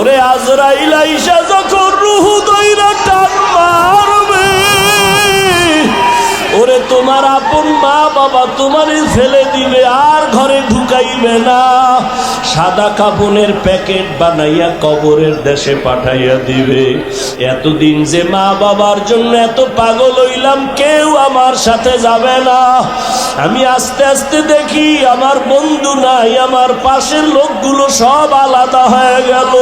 ওরে আজরাইল আইসা যখন রূহ দইরা টান মারবে, ওরে তোমার আপন মা বাবা তোমারে ফেলে দিবে, আর ঘরে ঢুকাইবে না, সাদা কাফনের প্যাকেট বানাইয়া কবরের দেশে পাঠাইয়া দিবে। এতদিন যে মা বাবার জন্য এত পাগল হইলাম, কেউ আমার সাথে যাবে না। আমি আস্তে আস্তে দেখি আমার বন্ধু নাই, আমার পাশের লোকগুলো সব আলাদা হয়ে গেল।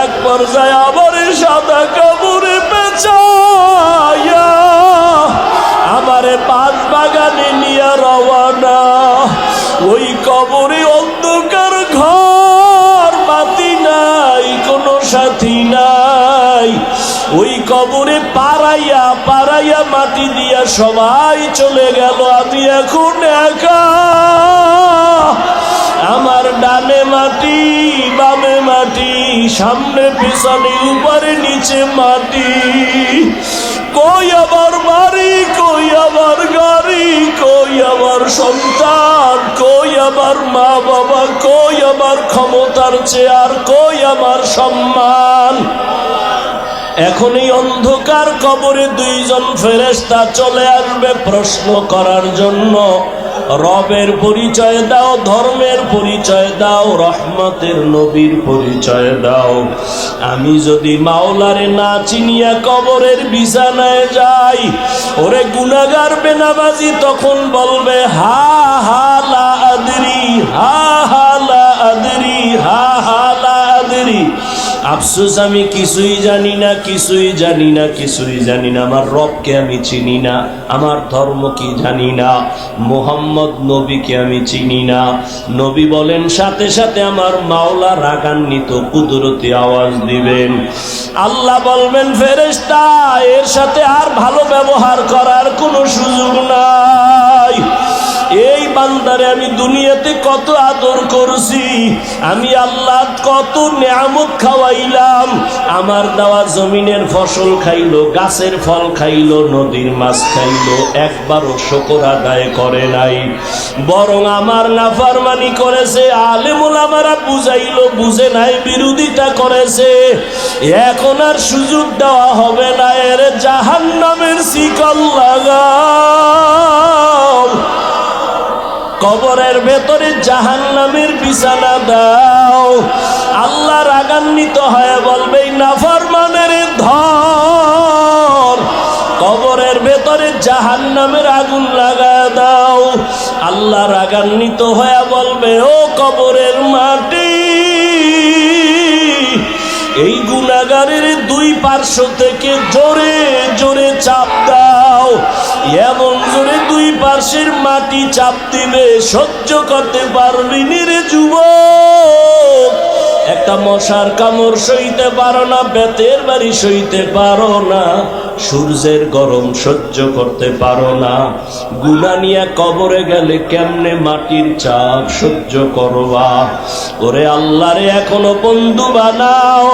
এক পর্যায়ে আবার সাদা কাপড়ে পেঁচাইয়া আমারে পাঁচ বাগানে নিয়ে রওয়ানা। ওই কবরে অন্ধকার ঘর, বাতি নাই, কোনো সাথী নাই। ওই কবরে পাড়াইয়া পাড়াইয়া মাটি দিয়া সবাই চলে গেল, আমি এখন একা। আমার ডানে মাটি, বামে মাটি, সামনে পিছনে উপরে নিচে মাটি। কই আমার বাড়ি, কই আমার গাড়ি, কই আমার সন্তান, কই আমার মা বাবা, কই আমার ক্ষমতার চেয়ার, কই আমার সম্মান। এখন এই অন্ধকার কবরে দুইজন ফেরেশতা চলে আসবে প্রশ্ন করার জন্য। রবের পরিচয় দাও, ধর্মের পরিচয় দাও, রহমতের নবীর পরিচয় দাও। আমি যদি মাওলারে না চিনিয়া কবরের বিছানায় যাই, ওরে গুনাহগার বেনামাজি তখন বলবে হা হা লা আদরি, হা হা লা আদরি, হা হা লা আদরি। আফসোস, আমি কিছুই জানি না, কিছুই জানি না, কিছুই জানি না। আমার রবকে আমি চিনি না, আমার ধর্ম কি জানি না, মুহাম্মদ নবীকে আমি চিনি না। নবী বলেন সাথে সাথে আমার মাওলা রাগান্বিত কুদরতি আওয়াজ দিবেন। আল্লাহ বলবেন ফেরেশতা, এর সাথে আর ভালো ব্যবহার করার কোনো সুযোগ নাই। এই বান্দারে আমি দুনিয়াতে কত আদর করছি, আমি আল্লাহ কত নেয়ামত খাওয়াইলাম। আমার দেওয়া জমিনের ফসল খাইলো, গাছের ফল খাইলো, নদীর মাছ খাইলো, একবারও শুকর আদায় করে নাই, বরং আমার নাফরমানি করেছে। আলেম ওলামারা বুঝাইলো, বুঝে নাই, বিরোধিতা করেছে। এখন আর সুযোগ দেওয়া হবে না, এর জাহান্নামের শিকল লাগাও, কবরের ভেতরে জাহান্নামের বিছানা দাও। আল্লাহ রাগান্বিত হয়ে বলবে নাফরমানের ধর, কবরের ভেতরে জাহান্নামের আগুন লাগা দাও। আল্লাহ রাগান্বিত হয়ে বলবে ও কবরের মাটি, এই গুনাহগারের দুই পার্শ্ব থেকে জোরে জোরে চাপ দাও। এমন জোরে দুই পার্শ্বের মাটি চাপ দিবে, সহ্য করতে পারবি রে যুবক। একটা মশার কামড় সইতে পারো না, বেতের বাড়ি সইতে পারো না, সূর্যের গরম সহ্য করতে পারো না। গুনাহ নিয়ে কবরে গেলে কেমনে মাটির চাপ সহ্য করবা? ওরে আল্লাহরে এখনো বন্ধু বানাও,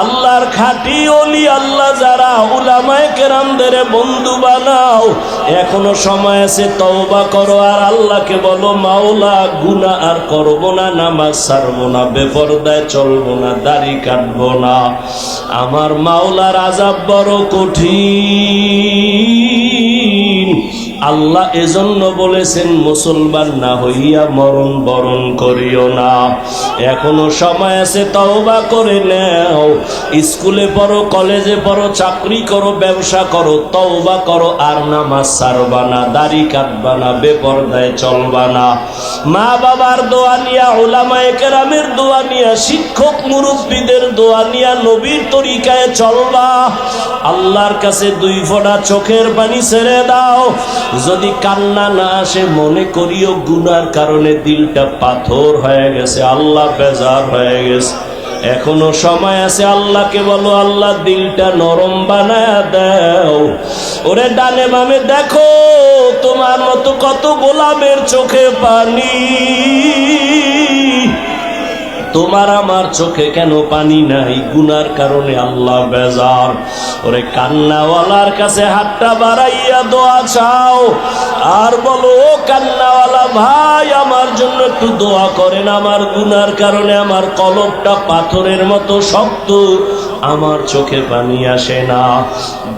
আল্লাহর খাঁটি ওলি আল্লাহ যারা উলামায়ে কেরামদের বন্ধু বানাও। এখনো সময় আছে, তওবা করো আর আল্লাহকে বলো মাওলা গুনাহ আর করব না, নামাজ ছাড়বো না, বেপরদায় চলবো না, দাড়ি কাটবো না। আমার মাওলার আযাব বড় কঠিন। আল্লাহ এজন্য বলেছেন মুসলমান না হইয়া মরণ বরণ করিও না। এখনো সময় আছে, তওবা করে নাও। স্কুলে পড়ো, কলেজে পড়ো, চাকরি করো, ব্যবসা করো, তওবা করো আর নামাজ ছাড়বা না, দাড়ি কাটবা না, বেপরদায় চলবা না। মা বাবার দোয়া নিয়া, উলামায়ে কেরামের দোয়া নিয়া, শিক্ষক মুরব্বীদের দোয়া নিয়া নবীর তরিকায় চলবা। আল্লাহর কাছে দুই ফোঁটা চোখের পানি ছেড়ে দাও। যদি কান্না না আসে, মনে করিও গুনার কারণে দিলটা পাথর হয়ে গেছে, আল্লাহ বেজার হয়ে গেছে। এখনো সময় আছে, আল্লাহকে বলো আল্লাহ দিলটা নরম বানায়া দাও। ওরে ডানে বামে দেখো, তোমার মতো কত গোলামের চোখে পানি। তোমার আমার চোখে কেন পানি নাই? গুনার কারণে আল্লাহ বেজার। ওরে কান্নাওয়ালার কাছে হাতটা বাড়াইয়া দোয়া চাও আর বলো, ও কান্নাওয়ালা ভাই, আমার জন্য একটু দোয়া করেন। আমার গুনার কারণে আমার কলবটা পাথরের মতো শক্ত, আমার চোখে পানি আসে না।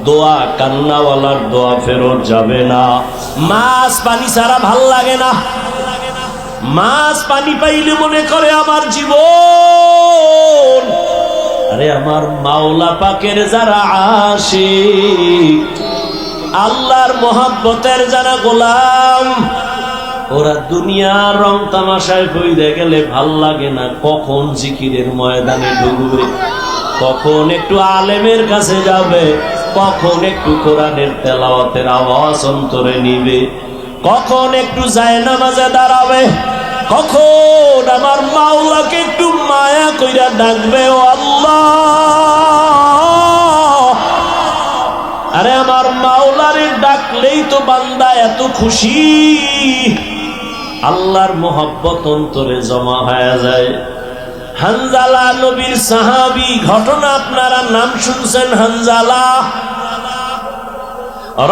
দোয়া, কান্নাওয়ালার দোয়া ফেরত যাবে না। মাছ পানি ছাড়া ভাল লাগে না। মাছ পানি পাইলে মনে করে আমার জীবন। আরে আমার মাওলা পাকের যারা আশিক, আল্লাহর মোহাব্বতের যারা গোলাম, ওরা দুনিয়ার রং তামাশায় কইরে গেলে ভাল লাগে না। কখন জিকিরের ময়দানে ঢুকবে, কখন একটু আলেমের কাছে যাবে, কখন একটু কোরআনের তেলাওয়াতের আওয়াজ অন্তরে নিবে, কখন একটু জায়নামাজে দাঁড়াবে, কখন আমার মাওলাকে একটু মায়া কইরা ডাকবে, ও আল্লাহ। আরে আমার মাওলারে ডাকলেই তো বান্দা এত খুশি, আল্লাহর মোহাব্বত অন্তরে জমা হয়ে যায়। হানজালা নবীর সাহাবী, ঘটনা আপনারা নাম শুনছেন। হানজালা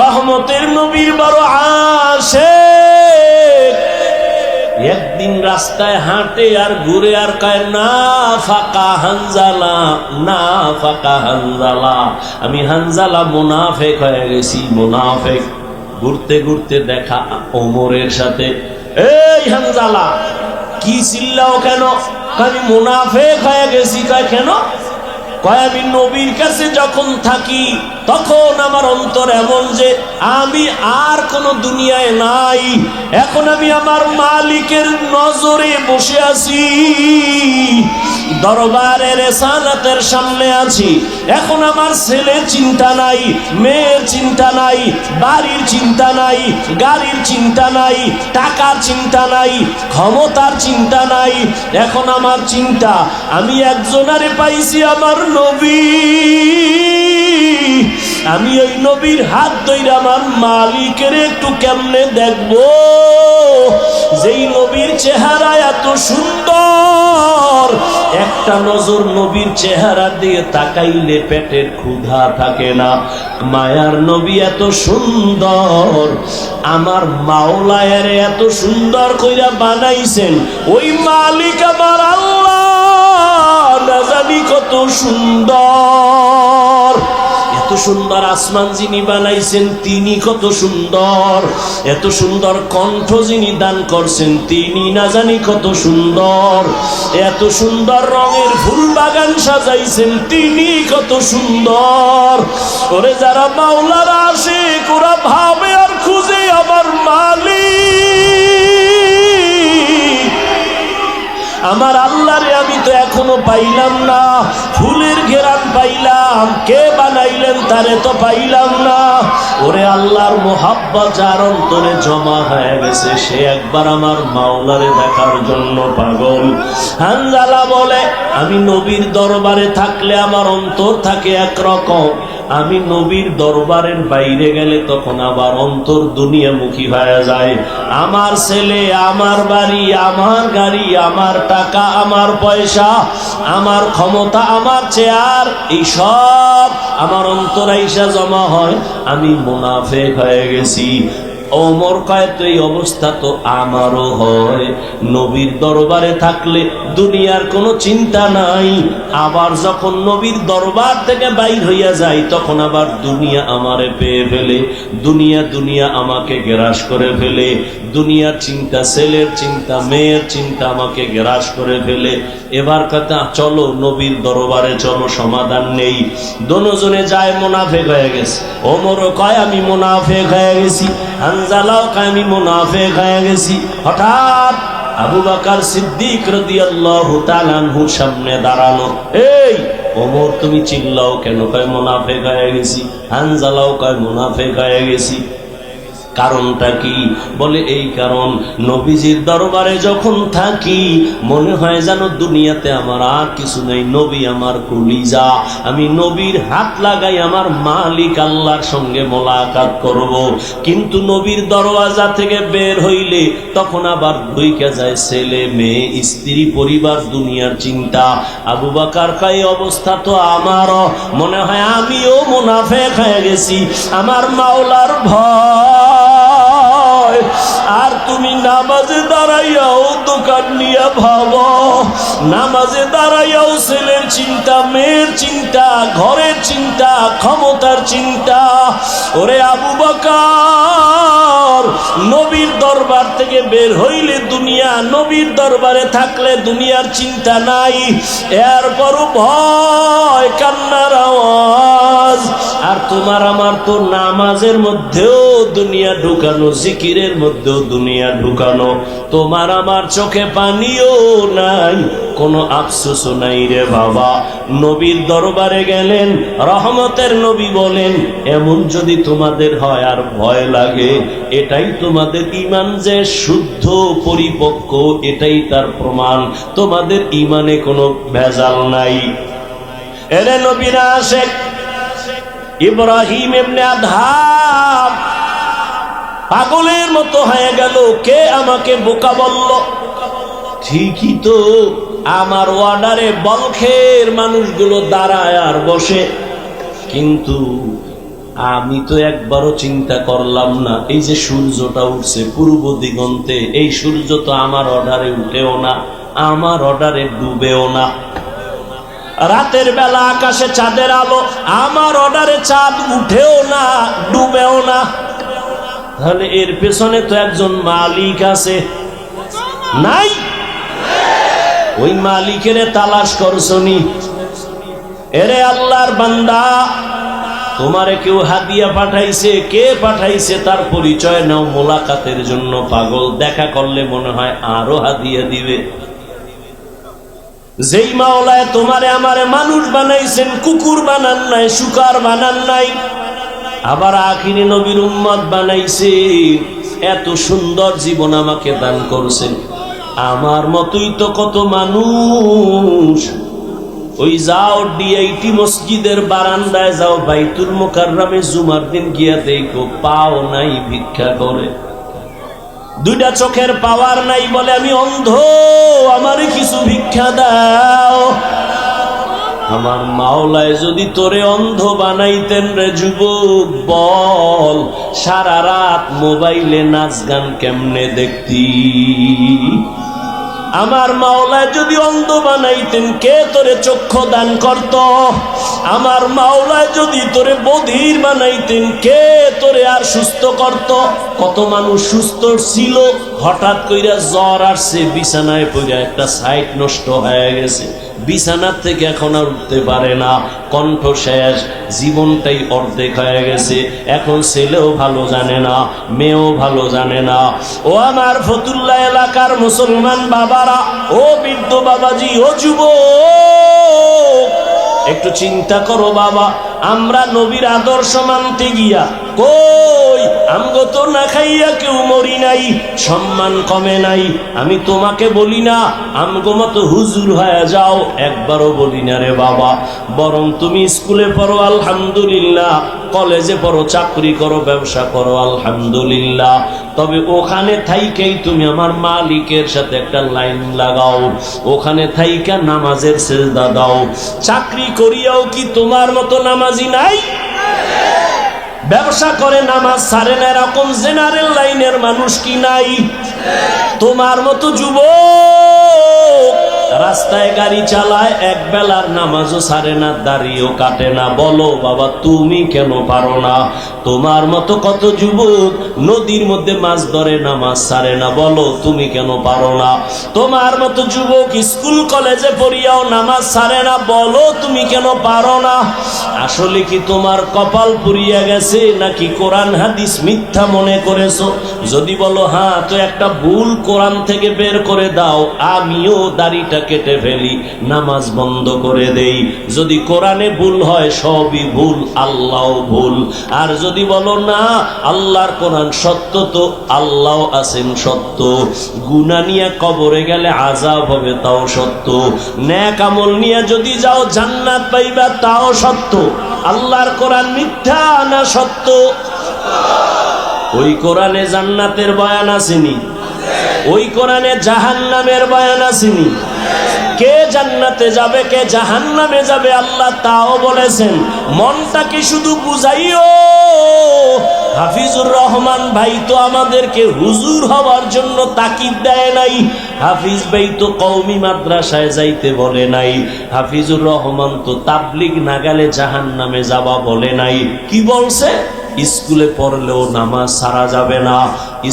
রহমতের নবীর বড় আশিক। একদিন রাস্তায় হাঁটে আর ঘুরে আর কয়, না ফাকা হানজালা, না ফাকা হানজালা, আমি হানজালা মুনাফিক হয়ে গেছি, মুনাফিক। ঘুরতে ঘুরতে দেখা ওমরের সাথে। এই হানজালা, কি চিল্লাও কেন? আমি মুনাফিক হয়ে গেছি। কয় কেন? কয় আমি নবীর কাছে যখন থাকি তখন আমার অন্তর এমন যে আমি আর কোনো দুনিয়ায় নাই, এখন আমি আমার মালিকের নজরে বসে আছি, দরবারের রেসালাতের সামনে আছি। এখন আমার ছেলের চিন্তা নাই, মেয়ের চিন্তা নাই, বাড়ির চিন্তা নাই, গাড়ির চিন্তা নাই, টাকার চিন্তা নাই, ক্ষমতার চিন্তা নাই। এখন আমার চিন্তা, আমি একজনারে পাইছি, আমার নবী। আমি ওই নবীর হাত ধরে আমার মালিকের একটু কেমনে দেখবো, যেই নবীর চেহারা এত সুন্দর, একটা নজর নবীর চেহারা দিয়ে তাকাইলে পেটের ক্ষুধা থাকে না। মায়ার নবী এত সুন্দর, আমার মাওলায়ের এত সুন্দর কইরা বানাইছেন, ওই মালিক আমার আল্লাহ না জানি কত সুন্দর। এত সুন্দর আসমান যিনি বানাইছেন তিনি কত সুন্দর, এত সুন্দর কণ্ঠ যিনি দান করছেন তিনি না জানি কত সুন্দর, এত সুন্দর রঙের ফুল বাগান সাজাইছেন তিনি কত সুন্দর। ওরে যারা মাওলার আশিক, ওরা ভাবে আর খুঁজে আমার মালিক, আমার আল্লাহরে আমি তো এখনো পাইলাম না। ফুলের ঘেরান পাইলাম, কে বানাইলেন তারে তো পাইলাম না। ওরে আল্লাহর মোহাব্বত যার অন্তরে জমা হয়ে গেছে, সে একবার আমার মাওলারে দেখার জন্য পাগল। হানজালা বলে, আমি নবীর দরবারে থাকলে আমার অন্তর থাকে একরকম, আমি নবীর দরবারের বাইরে গেলে তখন আবার অন্তর দুনিয়ামুখী হয়ে যায়। আমার ছেলে, আমার বাড়ি, আমার গাড়ি, আমার টাকা, আমার পয়সা, আমার ক্ষমতা, আমার চেয়ার, এই সব আমার অন্তর আইসা জমা হয়, আমি মুনাফিক হয়ে গেছি। ওমর কয়, তো এই অবস্থা তো আমারও হয়। নবীর দরবারে থাকলে দুনিয়ার কোনো চিন্তা নাই, আবার যখন নবীর দরবার থেকে বাইর হইয়া যায় তখন আবার দুনিয়া আমারে পেয়ে ফেলে, দুনিয়া দুনিয়া আমাকে গ্রাস করে ফেলে, দুনিয়ার চিন্তা, ছেলের চিন্তা, মেয়ের চিন্তা আমাকে গ্রাস করে ফেলে। এবার কথা, চলো নবীর দরবারে চলো, সমাধান নেই। দোনোজনে যায়, মুনাফিক হয়ে গেছে। ওমরও কয় আমি মুনাফিক হয়ে গেছি, হানজালাও কয় আমি মুনাফিক হয়ে গেছি। হঠাৎ আবু বকর সিদ্দিক রাদিয়াল্লাহু তাআলা আনহুর সামনে দাঁড়ানো। এই ওমর, তুমি চিল্লাও কেন? কয় মুনাফিক হয়ে গেছি। হানজালাও কয় মুনাফিক হয়ে গেছি। কারণটা কি? বলে এই কারণ, নবীজির দরবারে যখন থাকি মনে হয় যেন দুনিয়াতে আমার আর কিছু নেই, নবী আমার কলিজা, আমি নবীর হাত লাগাই আমার মালিক আল্লাহর সঙ্গে মোলাকাত করব। কিন্তু নবীর দরওয়াজা থেকে বের হইলে তখন আবার ঢুইকা যায় ছেলে মেয়ে স্ত্রী পরিবার দুনিয়ার চিন্তা। আবু বকর কয় অবস্থা তো আমারও, মনে হয় আমিও মুনাফিক হয়ে গেছি, আমার মাওলার ভয়। আর তুমি নামাজে দাঁড়াইয়াও দোকান নিয়ে ভাবো, নামাজে দাঁড়াইয়াও ছেলের চিন্তা, মেয়ের চিন্তা, ঘরের চিন্তা, ক্ষমতার চিন্তা। ওরে আবু বকর, নবীর দরবার থেকে বের হইলে দুনিয়া, নবীর দরবারে থাকলে দুনিয়ার চিন্তা নাই, এরপরও ভয়, কান্নার আওয়াজ। আর তোমার আমার তো নামাজের মধ্যেও দুনিয়া ঢুকানো, জিকিরের মধ্যেও দুনিয়া ঢুকানো। তোমার আমার চোখে পানিও নাই, কোনো আফসোসও নাই রে বাবা। নবীর দরবারে গেলেন, রহমতের নবী বলেন, এমন যদি তোমাদের হয় আর ভয় লাগে, এটাই তোমাদের ঈমান যে শুদ্ধ পরিপক্ক, এটাই তার প্রমাণ, তোমাদের ঈমানে কোনো ভেজাল নাই। এরে নবীরা আশেক ইব্রাহিম ইবনে আদহাম পাগলের মতো হয়ে গেল, কে আমাকে বোকা বলল? ঠিকই তো, আমার ওয়ার্ডারে বলখের মানুষগুলো দাঁড়ায় আর বসে, কিন্তু আমি তো একবারও চিন্তা করলাম না এই যে সূর্যটা উঠছে পূর্ব দিগন্তে, এই সূর্য তো আমার অর্ডারে উঠেও না, আমার অর্ডারে ডুবেও না। রাতের বেলা আকাশে চাঁদের আলো, আমার অর্ডারে চাঁদ উঠেও না, ডুবেও না। তাহলে এর পেছনে তো একজন মালিক আছে, নাই? ওই মালিকের তালাশ করছনি? এরে আল্লাহর বান্দা, তোমারে কেউ হাদিয়া পাঠাইছে, কে পাঠাইছে তার পরিচয় নাও, মোলাকাতের জন্য পাগল, দেখা করলে মনে হয় আরো হাদিয়া দিবে। যেই মাওলায় তোমারে আমারে মানুষ বানাইছেন, কুকুর বানান নাই, শুকার বানান নাই, আবার আখিরি নবীর উম্মত বানাইছে, এত সুন্দর জীবন আমাকে দান করছেন। আমার মতোই তো কত মানুষ, ওই যাও ডিআইটি মসজিদের বারান্দায় যাও, বাইতুল মুকাররমে জুমার দিন গিয়া দেখো, পাও নাই, ভিক্ষা করে। দুইটা চোখের পাওয়ার নাই, বলে আমি অন্ধ, আমারে কিছু ভিক্ষা দাও। আমার মাওলায় যদি তোরে অন্ধ বানাইতেন রে যুবক, বল সারা রাত মোবাইলে নাচ গান কেমনে দেখতি? আমার মাওলায় যদি অন্ধ বানাইতেন, কে তোরে চক্ষু দান করত? আমার মাওলায় যদি তোরে বধির বানাইতেন, কে তোরে আর সুস্থ করত? কত মানুষ সুস্থ ছিল, হঠাৎ কইরা জ্বর আসছে, বিছানায় পড়ে একটা সাইট নষ্ট হয়ে গেছে, বিছানার থেকে এখন আর উঠতে পারে না, কণ্ঠ শেষ, জীবনটাই অর্ধেক হয়ে গেছে। এখন ছেলেও ভালো জানে না, মেয়েও ভালো জানে না। ও আমার ফতুল্লাহ এলাকার মুসলমান বাবারা, ও বৃদ্ধ বাবাজি, ও যুবক, একটু চিন্তা করো বাবা, আমরা নবীর আদর্শ মানতে গিয়া কই আমগো তো না খাইয়া কেউ মরি নাই, সম্মান কমে নাই। আমি তোমাকে বলি না আমগো মতো হুজুর হয়ে যাও, একবারও বলি না রে বাবা। বরং তুমি স্কুলে পড়ো আলহামদুলিল্লাহ, কলেজে পড়ো, চাকরি করো, ব্যবসা করো আলহামদুলিল্লাহ, তবে ওখানে থাইকেই তুমি আমার মালিকের সাথে একটা লাইন লাগাও, ওখানে থাইকা নামাজের সেজদা দাও। চাকরি করিয়াও কি তোমার মতো নামাজি নাই? ব্যবসা করে নামাজ ছাড়ে না এরকম জেনারেল লাইনের মানুষ কি নাই? তোমার মতো যুবক রাস্তায় গাড়ি চালায়, এক বেলার নামাজও ছাড়ে না, দাড়িও কাটে না। বলো বাবা তুমি কেন পারো না? তোমার মতো কত যুবক নদীর মধ্যে মাছ ধরে, নামাজ ছাড়ে না, বলো তুমি কেন পারো না? তোমার মতো যুবক স্কুল কলেজে পড়িয়াও নামাজ ছাড়ে না, বলো তুমি কেন পারো না? আসলে কি তোমার কপাল পুড়িয়া গেছে, নাকি কোরআন হাদিস মিথ্যা মনে করেছো? যদি বলো হ্যাঁ, তো একটা ভুল কোরআন থেকে বের করে দাও, আমিও দাড়িটা কেটে ফেলি, নামাজ বন্ধ করে দেই। যদি কোরআনে ভুল হয় সবই ভুল, আল্লাহ ভুল। আর যদি বলো না, আল্লাহর কোরআন সত্য তো আল্লাহ আছেন সত্য, গুনাহ নিয়ে কবরে গেলে আযাব হবে তাও সত্য, নেক আমল নিয়ে যদি যাও জান্নাত পাইবা তাও সত্য। আল্লাহর কোরআন মিথ্যা না সত্য? ওই কোরআনে জান্নাতের বয়ান আসেনি, ওই কোরআনে জাহান্নামের বয়ান আসেনি। কে জান্নাতে যাবে কে জাহান্নামে যাবে আল্লাহ তাও বলেছেন। মনটাকে শুধু বুঝাইও। হাফিজুর রহমান ভাই তো আমাদেরকে হুজুর হওয়ার জন্য তাকিদ দেয় নাই, হাফিজ ভাই তো কওমি মাদ্রাসায় যাইতে বলে নাই, হাফিজুর রহমান তো তাবলিগ না গেলে জাহান্নামে যাবা বলে নাই। কি বলছে? স্কুলে পড়লেও নামাজ ছাড়া যাবে না,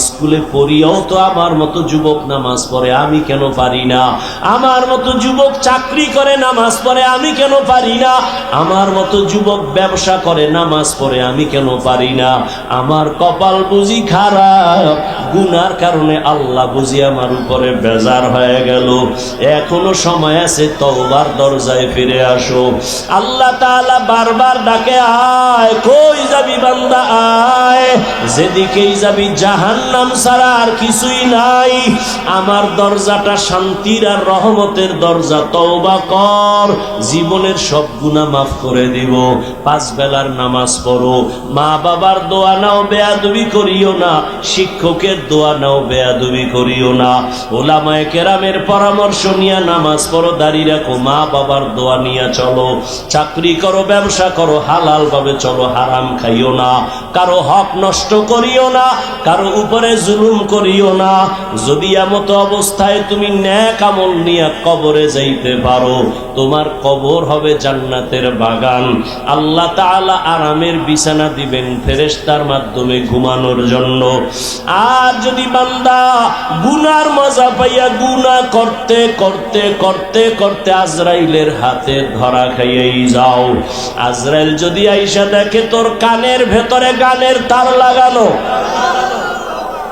স্কুলে পড়িয়াও তো আমার মতো যুবক নামাজ পড়ে, আমি কেন পারি না? আমার মতো যুবক চাকরি করে নামাজ পড়ে, আমি কেন পারি না? আমার মতো যুবক ব্যবসা করে নামাজ পড়ে, আমি কেন পারি না? আমার কপাল বুঝি খারাপ, গুনার কারণে আল্লাহ বুঝি আমার উপরে বেজার হয়ে গেল। এখনো সময় আছে, তওবার দরজায় ফিরে আসো। আল্লাহ তাআলা বারবার ডাকে, আয় কই যাবি বান্দা আয়, যেদিকেই যাবি জাহান্নাম ছাড়া আর কিছুই নাই। আমার দরজাটা শান্তির আর রহমতের দরজা, তওবা কর, জীবনের সব গুনাহ মাফ করে দিব। 5 বেলার নামাজ পড়ো, মা বাবার দোয়া নাও, বেয়াদবি করিও না, শিক্ষকের দোয়া নাও, বেয়াদবি করিও না, ওলামায়ে কেরামের পরামর্শ নিয়ে নামাজ পড়ো, দাঁড়িয়ে রাখো, মা বাবার দোয়া নিয়ে চলো, চাকরি করো, ব্যবসা করো, হালাল ভাবে চলো, হারাম খাইও না, কারো হক নষ্ট করিও না, কারো উপরে জুলুম করিও না। যদি এমত অবস্থায় তুমি নেক আমল নিয়ে কবরে যাইতে পারো, তোমার কবর হবে জান্নাতের বাগান। আল্লাহ তাআলা আরামের বিছানা দিবেন ফেরেশতার মাধ্যমে ঘুমানোর জন্য। আর যদি বান্দা গুনার মজা পাইয়া গুনাহ করতে করতে করতে করতে আজরাইলের হাতে ধরা খাইয়াই যাও, আজরাইল যদি আইসা দেখে তোর কানের ভেতরে গানের তার লাগানো,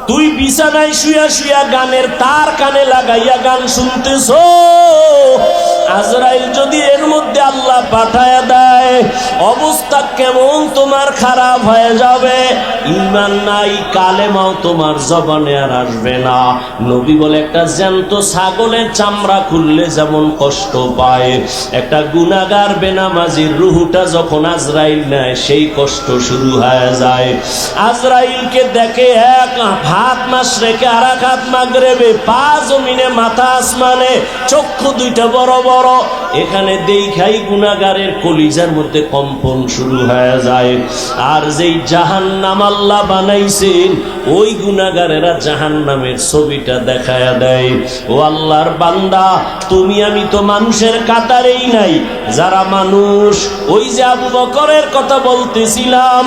তুই বিছানায় শুয়া শুয়া গানের তার কানে লাগাইয়া গান শুনতেছো, আজরাইল যদি এর মধ্যে আল্লাহ পাঠায়া দেয়, অবস্থা কেমন তোমার খারাপ হয়ে যাবে। ঈমান নাই, কালেমাও তোমার জবানে আর আসবে না। নবী বলে, একটা জ্যান্ত ছাগলের চামড়া খুললে যেমন কষ্ট পায়, একটা গুনাহগার বেনামাজির রুহটা যখন আজরাইল নেয় সেই কষ্ট শুরু হয়ে যায়। আজরাইলকে দেখে এক হাত মাশরিকে আর এক হাত মাগরিবে, পা জমিনে মাথা আসমানে, চক্ষু দুইটা বড় বড়। এখানে দেখাই গুনাহগারের কলিজার মধ্যে কম্পন শুরু হয়ে যায়। আর যেই জাহান্নাম আল্লাহ বানাইছেন, ওই গুনাহগারেরা জাহান্নামের ছবিটা দেখায়া দেয়। ও আল্লাহর বান্দা, তুমি আমি তো মানুষের কাতারেই নাই। যারা মানুষ, ওই যে আবু বকরের কথা বলতেছিলাম,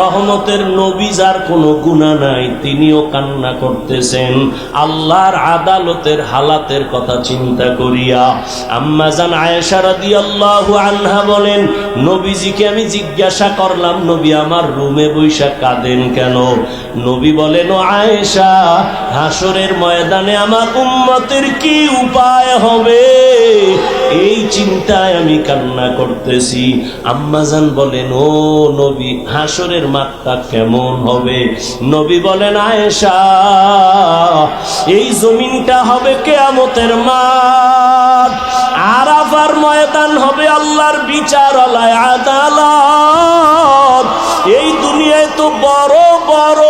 রহমতের নবী, যার কোনো গুনাহ নাই, তিনিও কান্না করতেছেন আল্লাহর আদালতের হালাতের কথা চিন্তা করিয়া। আম্মা জান আয়েশা রাদিয়াল্লাহু আনহা বলেন, নবীজিকে আমি জিজ্ঞাসা করলাম, নবী আমার রুমে বৈশা কাঁদেন কেন? নবী বলেন, ও আয়েশা, হাসরের ময়দানে আমার উম্মতের কি উপায় হবে, এই চিন্তায় আমি কান্না করতেছি। আম্মা জান বলেন, ও নবী, হাসরের মাঠটা কেমন হবে? নবী বলেন, আয়েশা, এই জমিনটা হবে কিয়ামতের মাঠ, আরাফার ময়দান হবে আল্লাহর বিচারালয়, আদালত। এই দুনিয়ায় তো বড় বড়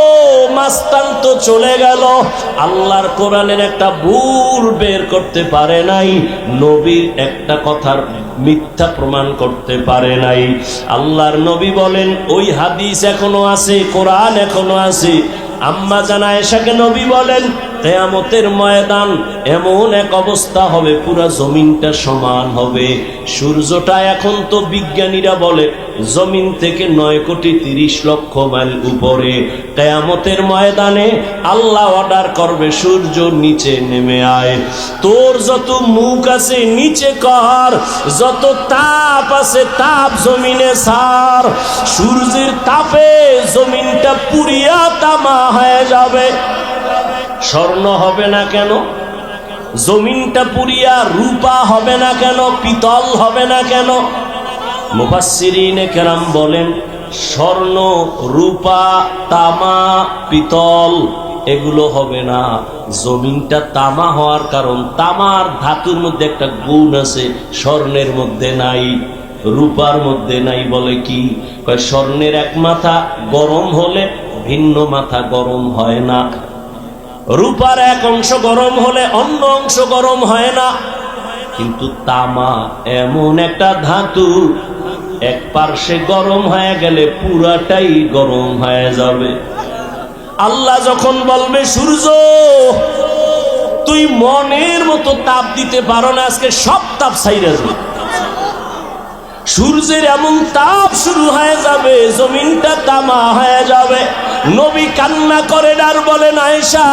মাস্তান তো চলে গেল, আল্লাহর কোরআনের একটা ভুল বের করতে পারে নাই, নবীর একটা কথার মিথ্যা প্রমাণ করতে পারে নাই। আল্লাহর নবী বলেন, ওই হাদিস এখনো আছে, কোরআন এখনো আছে। আম্মা জান আয়েশাকে নবী বলেন, কিয়ামতের ময়দান এমন এক অবস্থা হবে, পুরা জমিনটা সমান হবে। সূর্যটা এখন তো বিজ্ঞানীরা বলে জমিন থেকে 9,30,00,000 মাইল উপরে। কিয়ামতের ময়দানে আল্লাহ অর্ডার করবে, সূর্য নিচে নেমে আয়, তোর যত মুখ আছে নিচে কর, যত তাপ আছে তাপ জমিনে ছাড়। সূর্যের তাপে জমিনটা পুড়িয়া তামা হয়ে যাবে। স্বর্ণ হবে না কেন? জমিনটা পুড়িয়া রূপা হবে না কেন? পিতল হবে না কেন? মুফাসসিরিনে কেরাম বলেন, স্বর্ণ, রূপা, তামা, পিতল এগুলো হবে না। জমিনটা তামা হওয়ার কারণ, তামার ধাতুর মধ্যে একটা গুণ আছে, স্বর্ণের মধ্যে নাই, রূপার মধ্যে নাই। বলে কি? স্বর্ণের এক মাথা গরম হলে ভিন্ন মাথা গরম হয় না, রূপার এক অংশ গরম হলে অন্য অংশ গরম হয় না। কিন্তু তামা এমন একটা ধাতু, এক পার্শ্বে গরম হয়ে গেলে পুরাটাই গরম হয়ে যাবে। আল্লাহ যখন বলবে সূর্য তুই মনের মতো তাপ দিতে পারো না, আজকে সব তাপ ছাইরা যাবে, সূর্যের এমন তাপ শুরু হয়ে যাবে, জমিনটা তামা হয়ে যাবে। নবী কান্না করেন আর বলেন, আয়েশা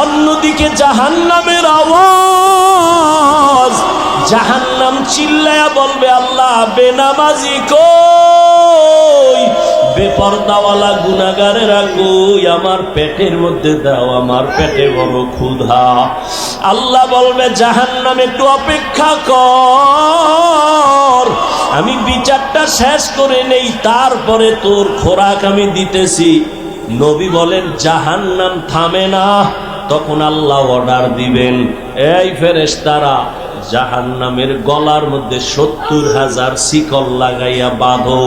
অন্যদিকে জাহান্নামের আওয়াজ, জাহান্নাম চিল্লায়া বলবে, আল্লাহ বেনামাজি কই, বেপরদাওয়ালা গুনাহগারেরা কই, আমার পেটের মধ্যে দাও, আমার পেটে বড় ক্ষুধা। আল্লাহ বলবে, জাহান্নাম একটু অপেক্ষা কর, আমি বিচারটা শেষ করে নেই, তারপরে তোর খোরাক আমি দিতেছি। নবী বলেন, জাহান্নাম থামে না। তখন আল্লাহ অর্ডার দিবেন, এই ফেরেশতারা জাহান্নামের গলার মধ্যে 70,000 শিকল লাগাইয়া বাঁধো,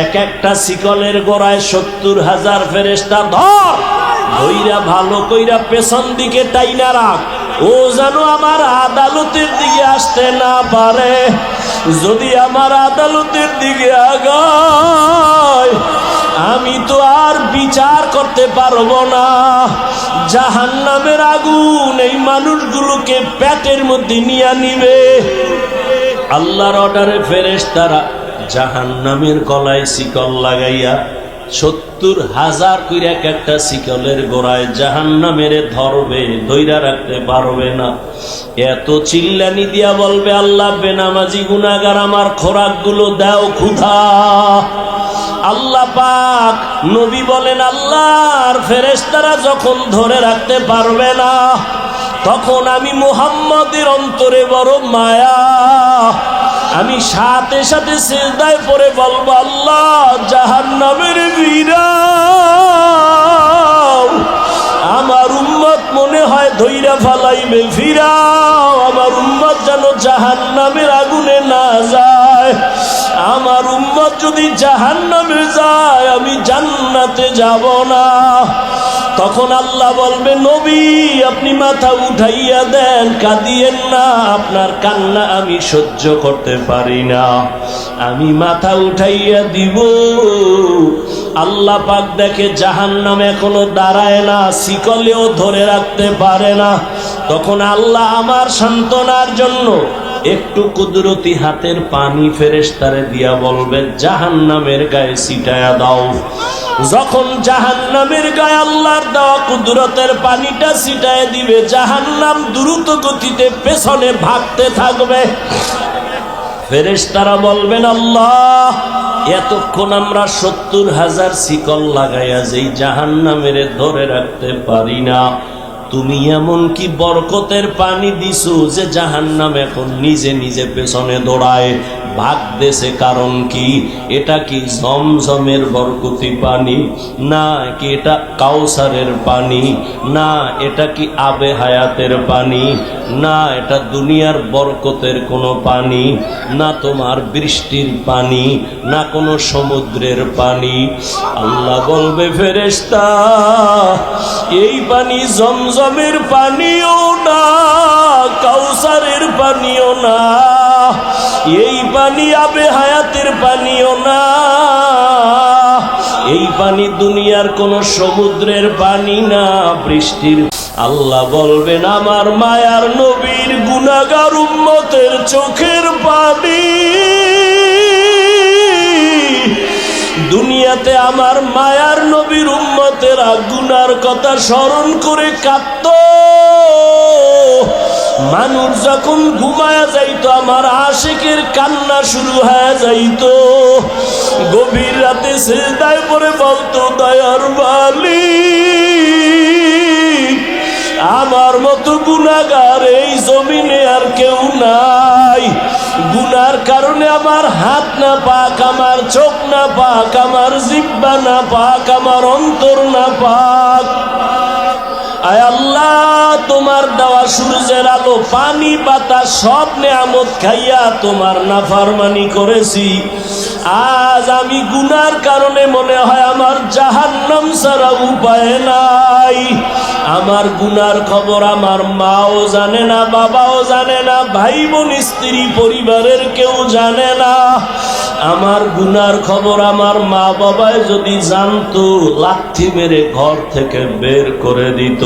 এক একটা শিকলের গোড়ায় 70,000 ফেরেশতা ধর, ধইরা ভালো কইরা পেছন দিকে টাইনা রাখ, ও যেন আমার আদালতের দিকে আসতে না পারে। যদি আমার আদালতের দিকে আগায় আমি তো আর বিচার করতে পারবো না। জাহান্নামের আগুন এই মানুষগুলোকে পেটের মধ্যে নিয়ে নিবে। আল্লাহর অর্ডারে ফেরেশতারা জাহান্নামের গলায় শিকল লাগাইয়া 70,000 কইরা এক একটা শিকলের গোড়ায় জাহান্নামের ধরবে, ধইরা রাখতে পারবে না। এত চিল্লানি দিয়া বলবে, আল্লাহ বেনামাজি গুনাহগার আমার খোরাক গুলো দাও, ক্ষুধা। আল্লাহ পাক নবী বলেন, আল্লাহর ফেরেশতারা যখন ধরে রাখতে পারবে না, তখন আমি মুহাম্মদের অন্তরে বড় মায়া, আমি সাথে সাথে সিজদায় পড়ে বলবো, আল্লাহ জাহান্নামের ফিরাও, আমার উম্মত মনে হয় ধইরা ফালাইবে, ফিরাও, আমার উম্মত যেন জাহান্নামের আগুনে না যায়। আমার উম্মত যদি জাহান্নামে যায় আমি জান্নাতে যাব না। তখন আল্লাহ বলবে, নবী আপনি মাথা উঠাইয়া দেন, কাঁদিয়েন না, আপনার কান্না আমি সহ্য করতে পারি না। আমি মাথা উঠাইয়া দিব। আল্লাহ পাক দেখে জাহান্নাম এখনো দাঁড়ায় না, শিকলেও ধরে রাখতে পারে না। তখন আল্লাহ আমার সান্ত্বনার জন্য একটু কুদরতি হাতের পানি ফেরেশতারে দিয়া বলবে, জাহান্নামের গায়ে ছিটায়া দাও। যখন জাহান্নামের গায়ে আল্লাহর দেওয়া কুদরতের পানিটা ছিটায় দিবে, জাহান্নাম দ্রুত গতিতে পেছনে ভাগতে থাকবে। ফেরেশতারা বলবেন, আল্লাহ এতক্ষণ আমরা 70,000 শিকল লাগাইয়া যেই জাহান্নামের ধরে রাখতে পারি না, তুমি এমন কি বরকতের পানি দিছো যে জাহান্নাম এখন নিজে নিজে পেছনে দৌড়ায়, ভাগতেছে? কারণ কি? এটা কি জমজমের বরকতি পানি? না কি এটা কাউসারের পানি? না এটা কি আবে হায়াতের পানি? না এটা দুনিয়ার বরকতের কোনো পানি? না তোমার বৃষ্টির পানি? না কোনো সমুদ্রের পানি? আল্লাহ বলবে, ফেরেশতা এই পানি জমজমের পানিও না, কাউসারের পানিও না, এই পানি আবে হায়াতের পানিও না, এই পানি দুনিয়ার কোন সমুদ্রের পানি না, বৃষ্টির। আল্লাহ বলবেন, আমার মায়ার নবীর গুনাহগার উম্মতের চোখের পানি দুনিয়াতে আমার মায়ার নবীর উম্মতেরা গুনার কথা স্মরণ করে কাঁদত। মানুষ যখন ঘুমায়া যাইতো আমার আশিকের কান্না শুরু হয়ে যাইতো। গভীর রাতে সিজদায় পড়ে বলতো, দয়ার মালিক আমার মতো গুনাহগার এই জমিনে আর কেউ নাই। গুনার কারণে আমার হাত না পাক, আমার চোখ না পাক, আমার জিহ্বা না পাক, আমার অন্তর না পাক। আয় আল্লাহ, তোমার দেওয়া সূর্যের আলো, পানি, বাতাস সব নেয়ামত খাইয়া তোমার নাফরমানি করেছি। আজ আমি গুনার কারণে মনে হয় আমার জাহান্নাম ছাড়া উপায় নাই। আমার গুনার খবর আমার মাও জানে না, বাবাও জানে না, ভাই বোন, স্ত্রী, পরিবারের কেউ জানে না। আমার গুনার খবর আমার মা বাবায় যদি জানতো, লাথি মেরে ঘর থেকে বের করে দিত।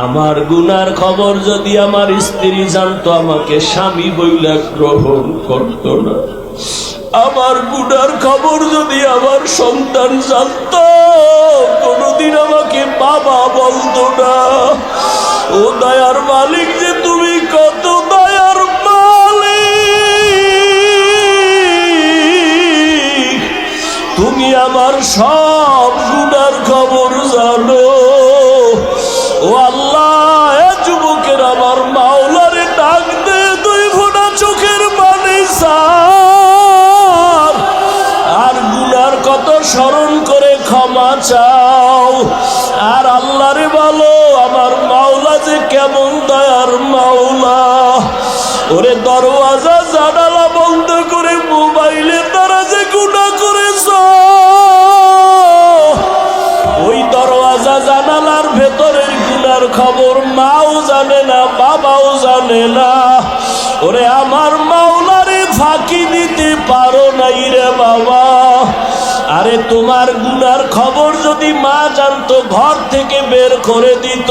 আমার গুনার খবর যদি আমার স্ত্রী জানতো, আমাকে স্বামী বইলা গ্রহণ করত না। আমার গুনার খবর যদি আমার সন্তান জানতো, কোনদিন আমাকে বাবা বলতো না। ও দয়ার মালিক, যে তুমি কত দয়ার মালিক, তুমি আমার সব গুনার খবর জানো। ও আল্লাহ, এ যুবকের আমার মাওলারে ডাক দে, দুই ফোঁটা চোখের পানি ছাড়, আর গুনার কত স্মরণ করে ক্ষমা চাও। আর আল্লাহরে বলো, আমার মাওলা যে কেমন দয়ার মাওলা। ওরে দরওয়াজা জানালা বন্ধ করে মোবাইলে তারা যে গুনাহ করেছ, ওই দরওয়াজা জানালার ভেতরের গুনার খবর মাও জানে না, বাবাও জানে না। ওরে আমার মাওলারে ফাঁকি দিতে পারো নাই রে বাবা। আরে তোমার গুনার খবর যদি মা জানতো, ঘর থেকে বের করে দিত।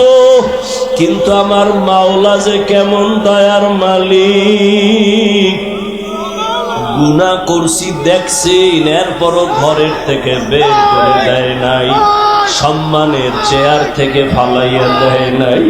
কিন্তু আমার মাওলা যে কেমন দয়ার মালিক, গুনাহ করছি দেখছেন, এরপরও ঘরের থেকে বের করে দেয় নাই, সম্মানের চেয়ার থেকে ফালাইয়া দেয় নাই।